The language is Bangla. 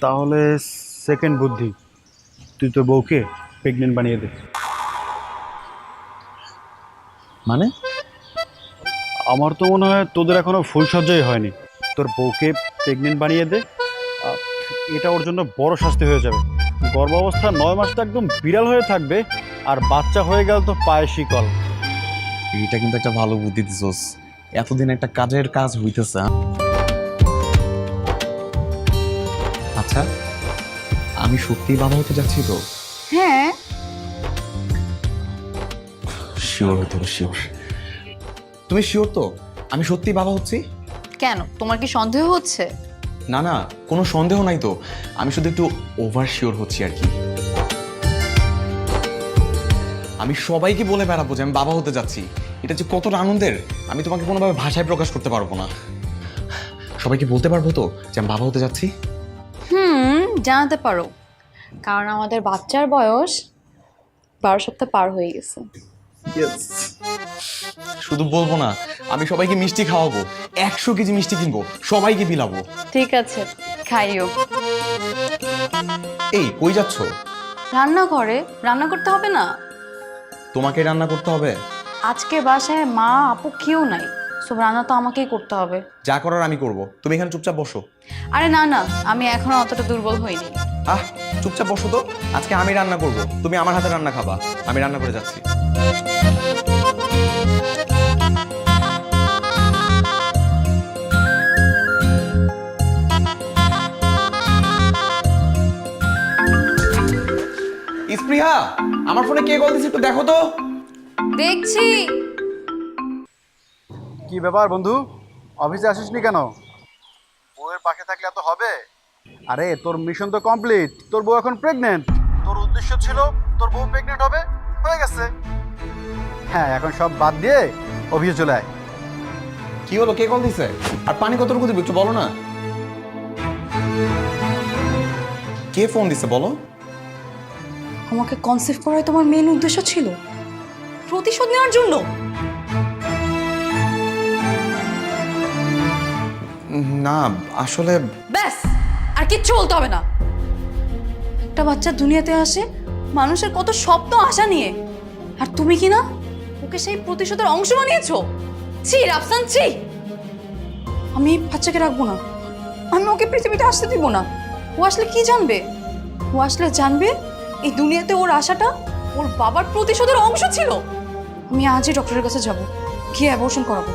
তাহলে সেকেন্ড বুদ্ধি, তুই তোর বউকে প্রেগনেন্ট বানিয়ে দে। মানে? আমার তো মনে হয় তোদের এখনো ফুলসজ্জাই হয়নি। তোর বউকে প্রেগনেন্ট বানিয়ে দে। আহ, এটা ওর জন্য বড় শাস্তি হয়ে যাবে। গর্ভাবস্থা 9 মাস তো একদম বিড়াল হয়ে থাকবে, আর বাচ্চা হয়ে গেল তো পায়ে শিকল। এটা কিন্তু একটা ভালো বুদ্ধি দিছস। এতদিন একটা কাজের কাজ হইতেছে। আচ্ছা, আমি সত্যি বাবা হতে যাচ্ছি তো? হ্যাঁ। শিওর হতে হবে, শিওর। তুমি শিওর তো আমি সত্যি বাবা হচ্ছি? কেন, তোমার কি সন্দেহ হচ্ছে? না না, কোনো সন্দেহ নাই তো। আমি শুধু একটু ওভার শিওর হচ্ছি আর কি। আমি সবাইকে বলে বেড়াবো যে আমি বাবা হতে যাচ্ছি। এটা যে কতটা আনন্দের আমি তোমাকে কোনোভাবে ভাষায় প্রকাশ করতে পারবো না। সবাইকে বলতে পারবো তো যে আমি বাবা হতে যাচ্ছি? জানাতে পারো, কারণ আমাদের বাচ্চার বয়স 12 সপ্তাহ পার হয়ে গেছে। শুধু বলবো না, আমি সবাইকে মিষ্টি খাওয়াবো। 100 কেজি মিষ্টি কিনবো, সবাইকে বিলাবো। ঠিক আছে, খাইও। এই কই যাচ্ছ? রান্না করে, রান্না করতে হবে না? তোমাকে রান্না করতে হবে? আজকে বাসায় মা আপু কেউ নাই, সব রান্না তো আমাকেই করতে হবে। যা করার আমি করব, তুমি এখানে চুপচাপ বসো। আরে না না, আমি এখনো অতটা দুর্বল হইনি। চুপচাপ বসো তো। আজকে আমি রান্না করব, তুমি আমার হাতে রান্না খাবা। আমি রান্না করে যাচ্ছি। স্পৃহা, আমার ফোনে কে কল দিছে একটু দেখো তো। দেখছি। কি ব্যাপার বন্ধু, অফিসে আসিসনি কেন? বউয়ের পাশে থাকলে এত হবে? আরে তোর মিশন তো কমপ্লিট, তোর বউ এখন প্রেগনেন্ট। তোর উদ্দেশ্য ছিল তোর বউ প্রেগনেন্ট হবে, হয়ে গেছে। হ্যাঁ, এখন সব বাদ দিয়ে অফিসে চলে আয়। কি হলো, কে কল দিছে? আর পানি কতটুকু দিবে একটু বলো না। কে ফোন দিছে বলো? আমাকে কনসেপ্ট করাই তোমার মেন উদ্দেশ্য ছিল? প্রতিশোধ নেওয়ার জন্য? না আসলে ব্যাস, আর কিচ্ছু বলতে হবে না। একটা বাচ্চা দুনিয়াতে আসে মানুষের কত স্বপ্ন আশা নিয়ে, আর তুমি কি না ওকে সেই প্রতিশোধের অংশ বানিয়েছো? ছি রাফসান, ছি। আমি এই বাচ্চাকে রাখবো না, আমি ওকে পৃথিবীতে আসতে দিব না। ও আসলে কি জানবে? ও আসলে জানবে এই দুনিয়াতে ওর আশাটা ওর বাবার প্রতিশোধের অংশ ছিল। আমি আজই ডক্টরের কাছে যাব, গিয়ে অ্যাবর্শন করাবো।